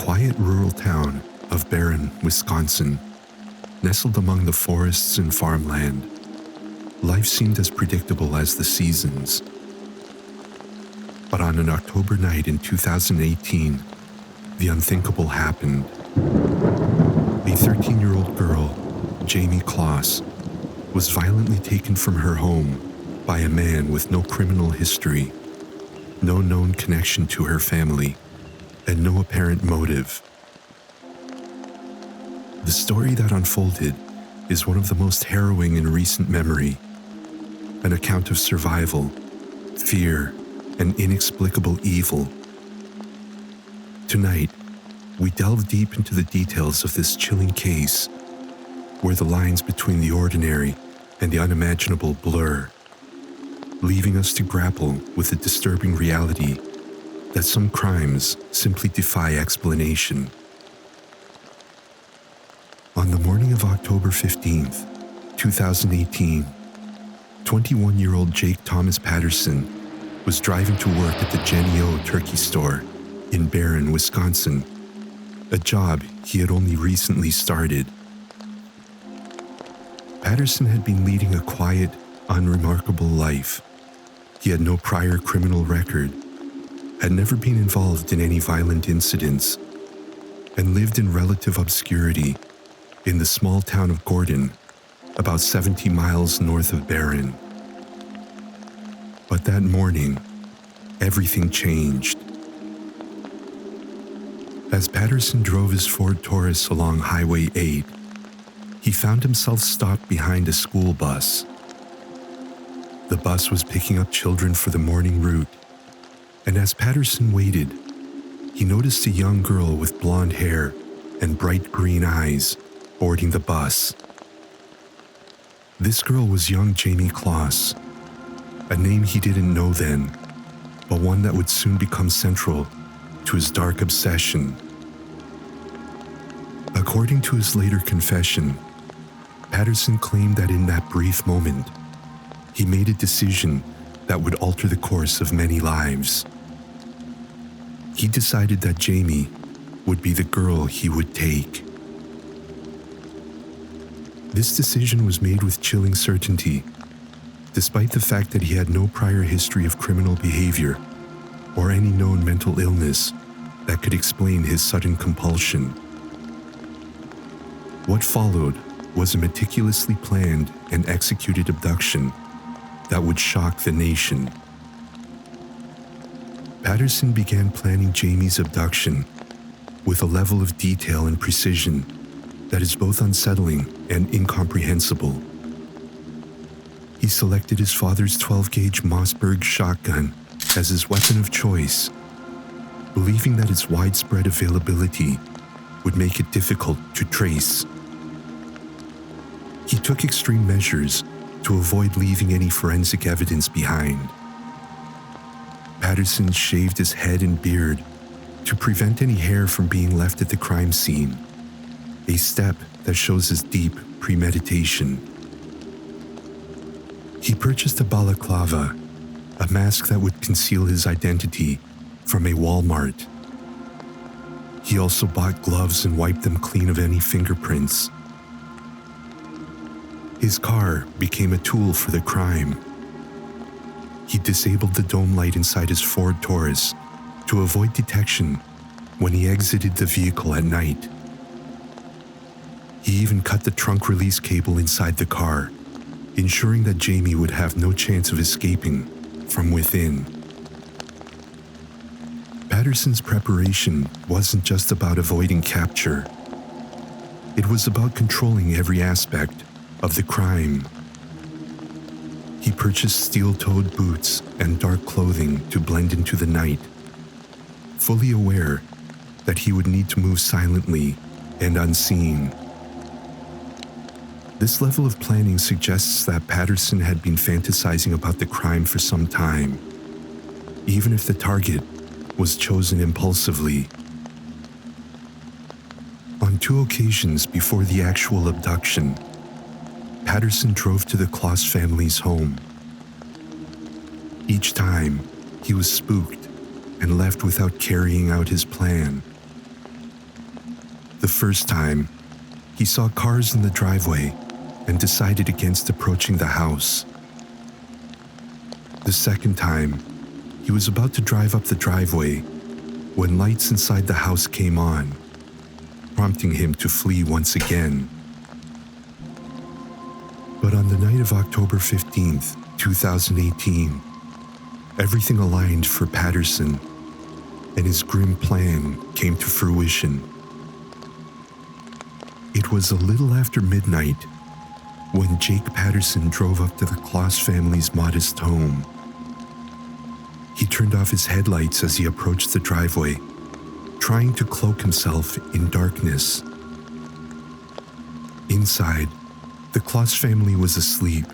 quiet rural town of Barron, Wisconsin, nestled among the forests and farmland, life seemed as predictable as the seasons. But on an October night in 2018, the unthinkable happened. A 13-year-old girl, Jayme Closs, was violently taken from her home by a man with no criminal history, no known connection to her family, and no apparent motive. The story that unfolded is one of the most harrowing in recent memory, an account of survival, fear, and inexplicable evil. Tonight, we delve deep into the details of this chilling case, where the lines between the ordinary and the unimaginable blur, leaving us to grapple with the disturbing reality that some crimes simply defy explanation. On the morning of October 15th, 2018, 21-year-old Jake Thomas Patterson was driving to work at the Jenny O turkey store in Barron, Wisconsin, a job he had only recently started. Patterson had been leading a quiet, unremarkable life. He had no prior criminal record, had never been involved in any violent incidents, and lived in relative obscurity in the small town of Gordon, about 70 miles north of Barron. But that morning, everything changed. As Patterson drove his Ford Taurus along Highway 8, he found himself stopped behind a school bus. The bus was picking up children for the morning route, and as Patterson waited, he noticed a young girl with blonde hair and bright green eyes boarding the bus. This girl was young Jayme Closs, a name he didn't know then, but one that would soon become central to his dark obsession. According to his later confession, Patterson claimed that in that brief moment, he made a decision that would alter the course of many lives. He decided that Jayme would be the girl he would take. This decision was made with chilling certainty, despite the fact that he had no prior history of criminal behavior or any known mental illness that could explain his sudden compulsion. What followed was a meticulously planned and executed abduction that would shock the nation. Patterson began planning Jayme's abduction with a level of detail and precision that is both unsettling and incomprehensible. He selected his father's 12-gauge Mossberg shotgun as his weapon of choice, believing that its widespread availability would make it difficult to trace. He took extreme measures to avoid leaving any forensic evidence behind. Patterson shaved his head and beard to prevent any hair from being left at the crime scene, a step that shows his deep premeditation. He purchased a balaclava, a mask that would conceal his identity, from a Walmart. He also bought gloves and wiped them clean of any fingerprints. His car became a tool for the crime. He disabled the dome light inside his Ford Taurus to avoid detection when he exited the vehicle at night. He even cut the trunk release cable inside the car, ensuring that Jayme would have no chance of escaping from within. Patterson's preparation wasn't just about avoiding capture. It was about controlling every aspect of the crime. He purchased steel-toed boots and dark clothing to blend into the night, fully aware that he would need to move silently and unseen. This level of planning suggests that Patterson had been fantasizing about the crime for some time, even if the target was chosen impulsively. On 2 occasions before the actual abduction, Patterson drove to the Closs family's home. Each time, he was spooked and left without carrying out his plan. The first time, he saw cars in the driveway and decided against approaching the house. The second time, he was about to drive up the driveway when lights inside the house came on, prompting him to flee once again. But on the night of October 15th, 2018, everything aligned for Patterson, and his grim plan came to fruition. It was a little after midnight when Jake Patterson drove up to the Closs family's modest home. He turned off his headlights as he approached the driveway, trying to cloak himself in darkness. Inside, the Closs family was asleep,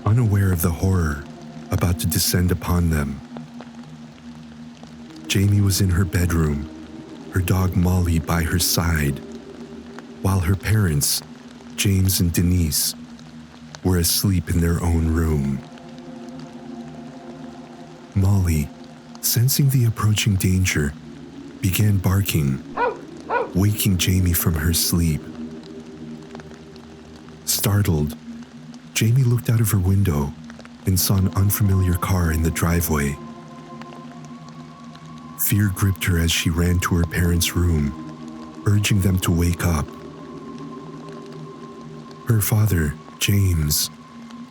unaware of the horror about to descend upon them. Jayme was in her bedroom, her dog Molly by her side, while her parents, James and Denise, were asleep in their own room. Molly, sensing the approaching danger, began barking, waking Jayme from her sleep. Startled, Jayme looked out of her window and saw an unfamiliar car in the driveway. Fear gripped her as she ran to her parents' room, urging them to wake up. Her father, James,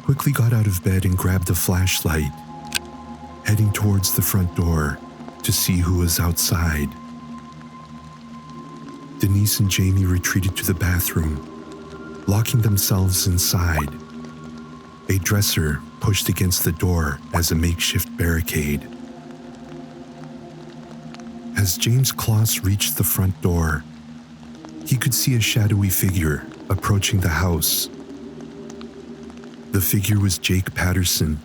quickly got out of bed and grabbed a flashlight, heading towards the front door to see who was outside. Denise and Jayme retreated to the bathroom, locking themselves inside. A dresser pushed against the door as a makeshift barricade. As James Closs reached the front door, he could see a shadowy figure approaching the house. The figure was Jake Patterson,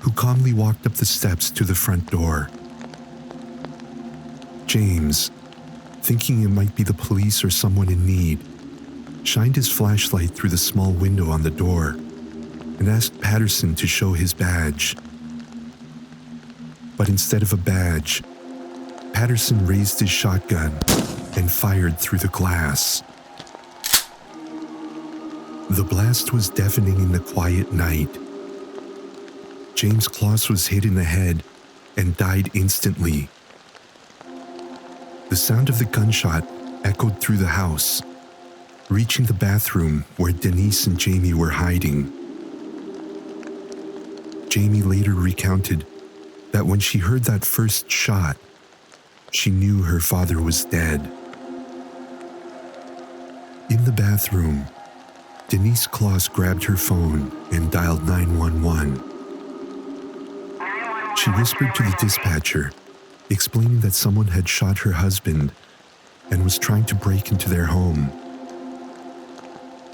who calmly walked up the steps to the front door. James, thinking it might be the police or someone in need, shined his flashlight through the small window on the door and asked Patterson to show his badge. But instead of a badge, Patterson raised his shotgun and fired through the glass. The blast was deafening in the quiet night. James Closs was hit in the head and died instantly. The sound of the gunshot echoed through the house, reaching the bathroom where Denise and Jayme were hiding. Jayme later recounted that when she heard that first shot, she knew her father was dead. In the bathroom, Denise Closs grabbed her phone and dialed 911. She whispered to the dispatcher, explaining that someone had shot her husband and was trying to break into their home.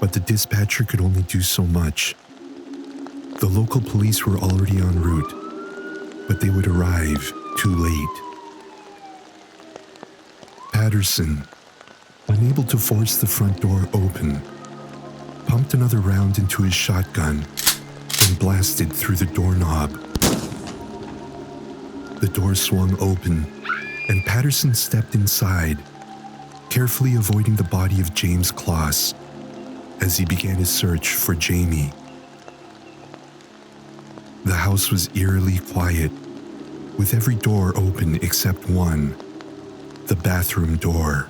But the dispatcher could only do so much. The local police were already en route, but they would arrive too late. Patterson, unable to force the front door open, pumped another round into his shotgun and blasted through the doorknob. The door swung open, and Patterson stepped inside, carefully avoiding the body of James Closs as he began his search for Jayme. The house was eerily quiet, with every door open except one, the bathroom door.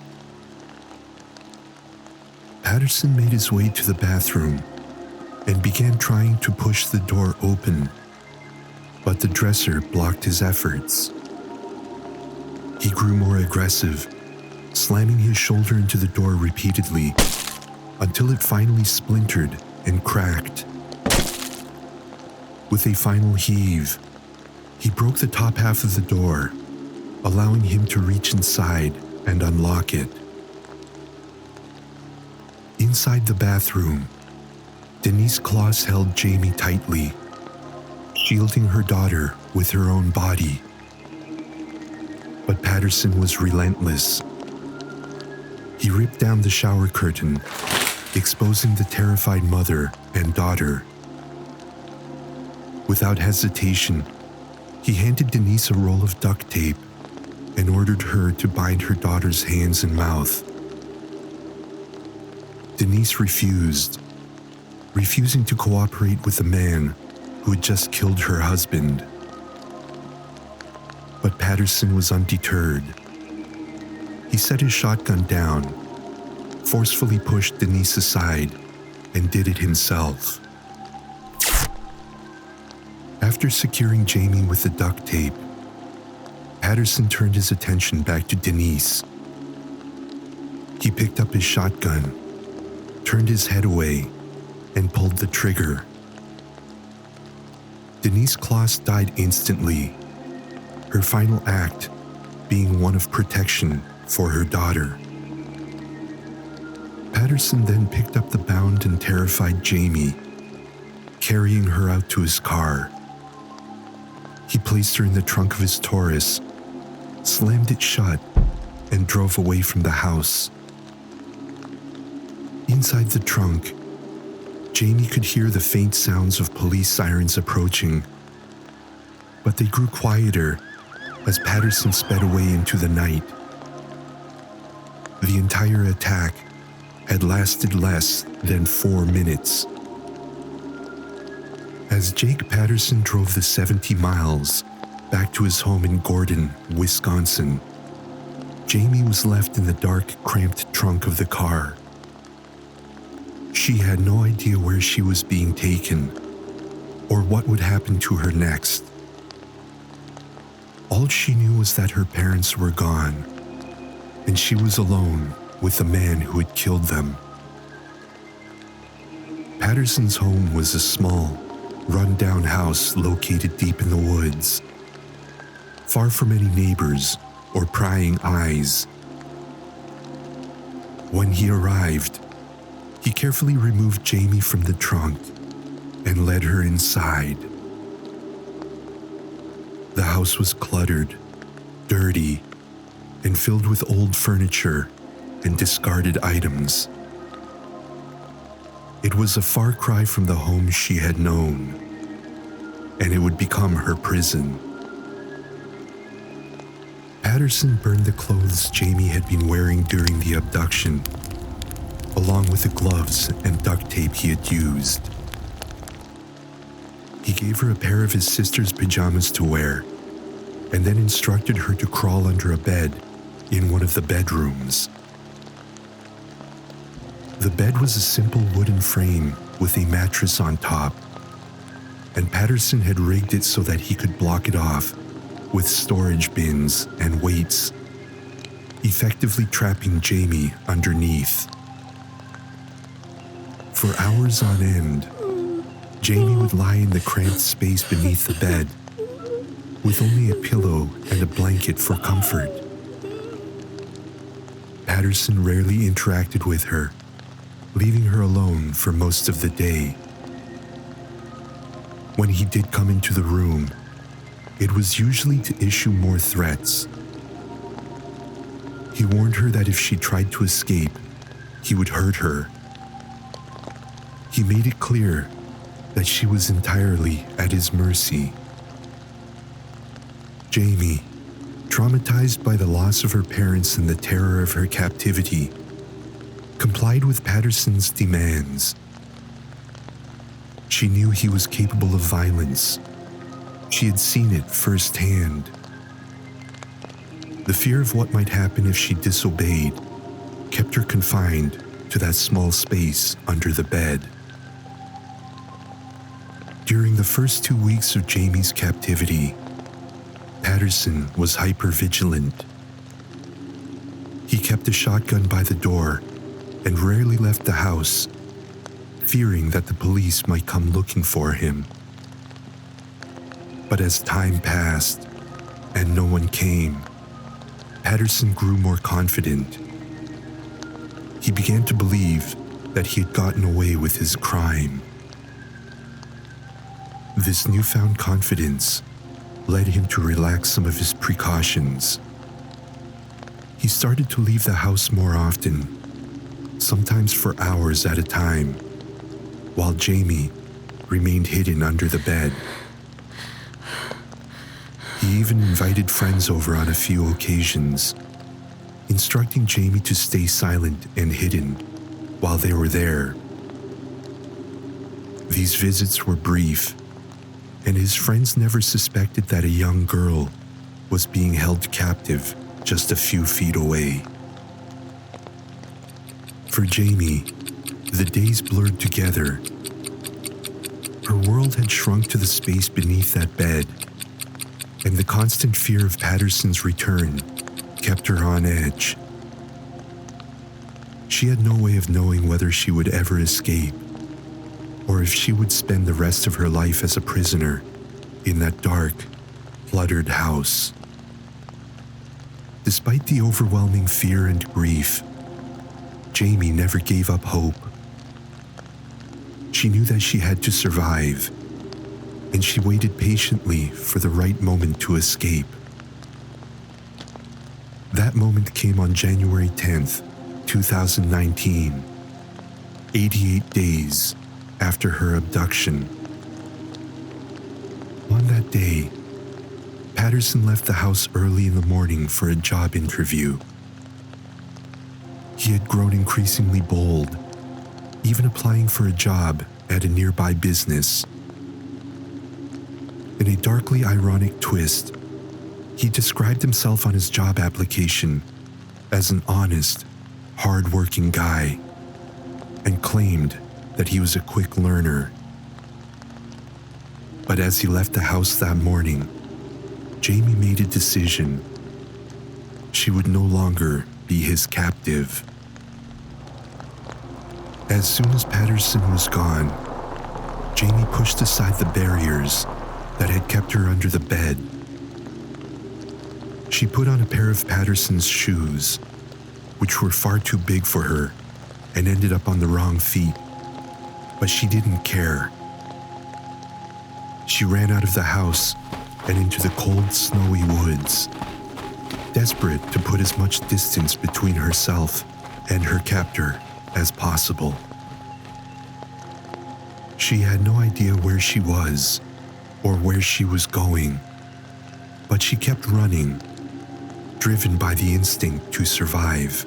Patterson made his way to the bathroom and began trying to push the door open, but the dresser blocked his efforts. He grew more aggressive, slamming his shoulder into the door repeatedly until it finally splintered and cracked. With a final heave, he broke the top half of the door, allowing him to reach inside and unlock it. Inside the bathroom, Denise Closs held Jayme tightly, shielding her daughter with her own body. But Patterson was relentless. He ripped down the shower curtain, exposing the terrified mother and daughter. Without hesitation, he handed Denise a roll of duct tape and ordered her to bind her daughter's hands and mouth, Denise refusing to cooperate with the man who had just killed her husband. But Patterson was undeterred. He set his shotgun down, forcefully pushed Denise aside, and did it himself. After securing Jayme with the duct tape, Patterson turned his attention back to Denise. He picked up his shotgun, turned his head away, and pulled the trigger. Jayme Closs died instantly, her final act being one of protection for her daughter. Patterson then picked up the bound and terrified Jayme, carrying her out to his car. He placed her in the trunk of his Taurus, slammed it shut, and drove away from the house. Inside the trunk, Jayme could hear the faint sounds of police sirens approaching, but they grew quieter as Patterson sped away into the night. The entire attack had lasted less than 4 minutes. As Jake Patterson drove the 70 miles back to his home in Gordon, Wisconsin, Jayme was left in the dark, cramped trunk of the car. She had no idea where she was being taken or what would happen to her next. All she knew was that her parents were gone, and she was alone with the man who had killed them. Patterson's home was a small, run-down house located deep in the woods, far from any neighbors or prying eyes. When he arrived, he carefully removed Jayme from the trunk and led her inside. The house was cluttered, dirty, and filled with old furniture and discarded items. It was a far cry from the home she had known, and it would become her prison. Patterson burned the clothes Jayme had been wearing during the abduction, along with the gloves and duct tape he had used. He gave her a pair of his sister's pajamas to wear, and then instructed her to crawl under a bed in one of the bedrooms. The bed was a simple wooden frame with a mattress on top, and Patterson had rigged it so that he could block it off with storage bins and weights, effectively trapping Jayme underneath. For hours on end, Jayme would lie in the cramped space beneath the bed, with only a pillow and a blanket for comfort. Patterson rarely interacted with her, leaving her alone for most of the day. When he did come into the room, it was usually to issue more threats. He warned her that if she tried to escape, he would hurt her. He made it clear that she was entirely at his mercy. Jayme, traumatized by the loss of her parents and the terror of her captivity, complied with Patterson's demands. She knew he was capable of violence. She had seen it firsthand. The fear of what might happen if she disobeyed kept her confined to that small space under the bed. During the first 2 weeks of Jayme's captivity, Patterson was hypervigilant. He kept a shotgun by the door and rarely left the house, fearing that the police might come looking for him. But as time passed and no one came, Patterson grew more confident. He began to believe that he had gotten away with his crime. This newfound confidence led him to relax some of his precautions. He started to leave the house more often, sometimes for hours at a time, while Jayme remained hidden under the bed. He even invited friends over on a few occasions, instructing Jayme to stay silent and hidden while they were there. These visits were brief, and his friends never suspected that a young girl was being held captive just a few feet away. For Jayme, the days blurred together. Her world had shrunk to the space beneath that bed, and the constant fear of Patterson's return kept her on edge. She had no way of knowing whether she would ever escape, or if she would spend the rest of her life as a prisoner in that dark, cluttered house. Despite the overwhelming fear and grief, Jayme never gave up hope. She knew that she had to survive, and she waited patiently for the right moment to escape. That moment came on January 10th, 2019, 88 days after her abduction. On that day, Patterson left the house early in the morning for a job interview. He had grown increasingly bold, even applying for a job at a nearby business. In a darkly ironic twist, he described himself on his job application as an honest, hard-working guy, and claimed that he was a quick learner. But as he left the house that morning, Jayme made a decision. She would no longer be his captive. As soon as Patterson was gone, Jayme pushed aside the barriers that had kept her under the bed. She put on a pair of Patterson's shoes, which were far too big for her and ended up on the wrong feet, but she didn't care. She ran out of the house and into the cold, snowy woods, desperate to put as much distance between herself and her captor as possible. She had no idea where she was or where she was going, but she kept running, driven by the instinct to survive.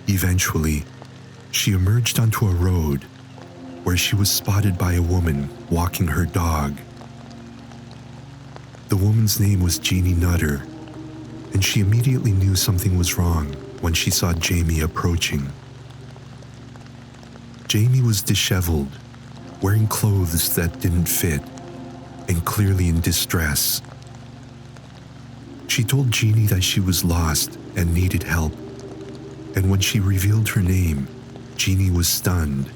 Eventually, she emerged onto a road where she was spotted by a woman walking her dog. The woman's name was Jeannie Nutter, and she immediately knew something was wrong when she saw Jayme approaching. Jayme was disheveled, wearing clothes that didn't fit, and clearly in distress. She told Jeannie that she was lost and needed help, and when she revealed her name, Jeannie was stunned.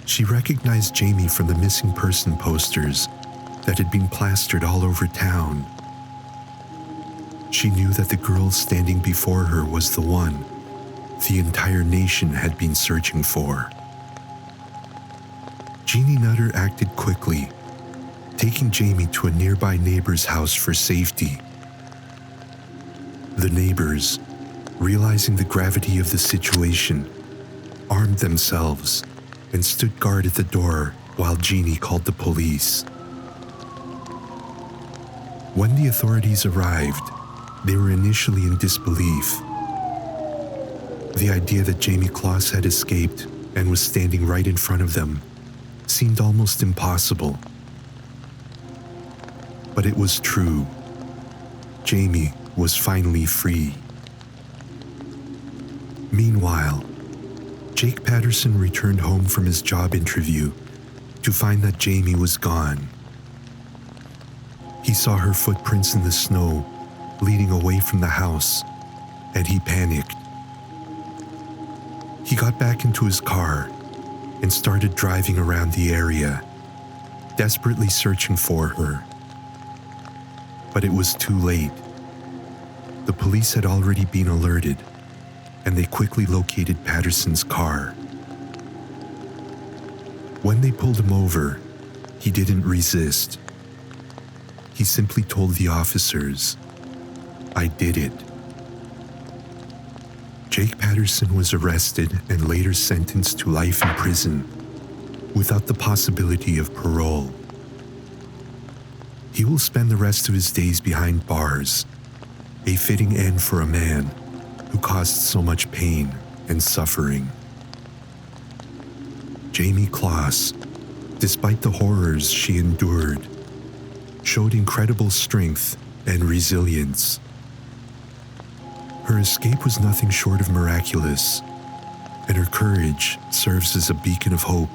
She recognized Jayme from the missing person posters that had been plastered all over town. She knew that the girl standing before her was the one the entire nation had been searching for. Jeannie Nutter acted quickly, taking Jayme to a nearby neighbor's house for safety. The neighbors, realizing the gravity of the situation, armed themselves and stood guard at the door while Jeannie called the police. When the authorities arrived, they were initially in disbelief. The idea that Jayme Closs had escaped and was standing right in front of them seemed almost impossible. But it was true. Jayme was finally free. Meanwhile, Jake Patterson returned home from his job interview to find that Jayme was gone. He saw her footprints in the snow leading away from the house, and he panicked. He got back into his car and started driving around the area, desperately searching for her. But it was too late. The police had already been alerted, and they quickly located Patterson's car. When they pulled him over, he didn't resist. He simply told the officers, "I did it." Jake Patterson was arrested and later sentenced to life in prison without the possibility of parole. He will spend the rest of his days behind bars, a fitting end for a man who caused so much pain and suffering. Jayme Closs, despite the horrors she endured, showed incredible strength and resilience. Her escape was nothing short of miraculous, and her courage serves as a beacon of hope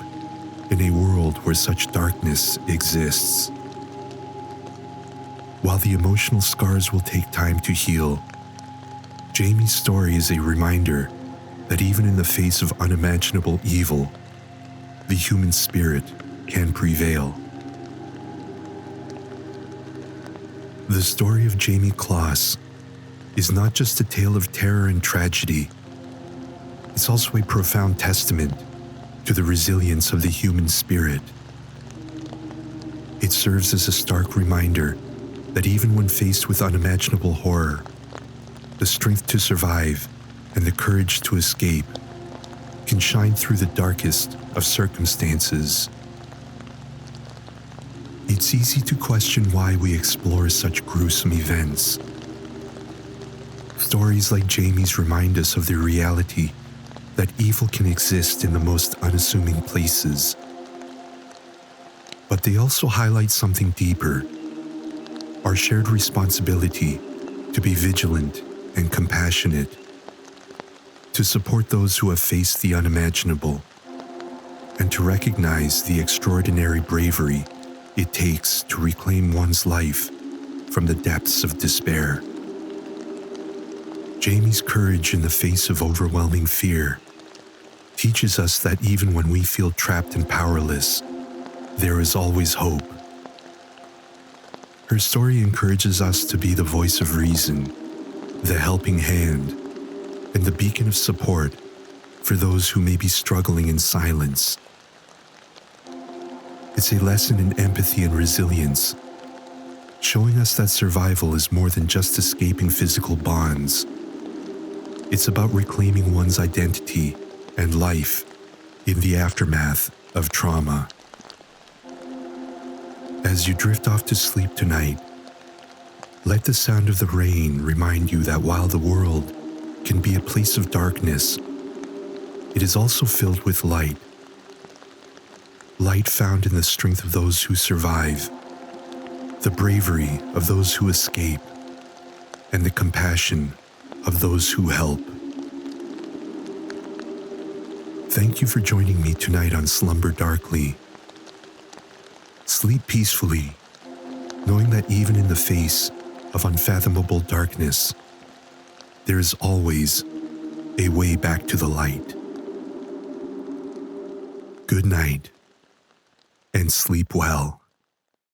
in a world where such darkness exists. While the emotional scars will take time to heal, Jayme's story is a reminder that even in the face of unimaginable evil, the human spirit can prevail. The story of Jayme Closs is not just a tale of terror and tragedy. It's also a profound testament to the resilience of the human spirit. It serves as a stark reminder that even when faced with unimaginable horror, the strength to survive and the courage to escape can shine through the darkest of circumstances. It's easy to question why we explore such gruesome events. Stories like Jayme's remind us of the reality that evil can exist in the most unassuming places. But they also highlight something deeper: our shared responsibility to be vigilant and compassionate, to support those who have faced the unimaginable, and to recognize the extraordinary bravery it takes to reclaim one's life from the depths of despair. Jayme's courage in the face of overwhelming fear teaches us that even when we feel trapped and powerless, there is always hope. Her story encourages us to be the voice of reason, the helping hand, and the beacon of support for those who may be struggling in silence. It's a lesson in empathy and resilience, showing us that survival is more than just escaping physical bonds. It's about reclaiming one's identity and life in the aftermath of trauma. As you drift off to sleep tonight, let the sound of the rain remind you that while the world can be a place of darkness, it is also filled with light. Light found in the strength of those who survive, the bravery of those who escape, and the compassion of those who help. Thank you for joining me tonight on Slumber Darkly. Sleep peacefully, knowing that even in the face of unfathomable darkness, there is always a way back to the light. Good night, and sleep well.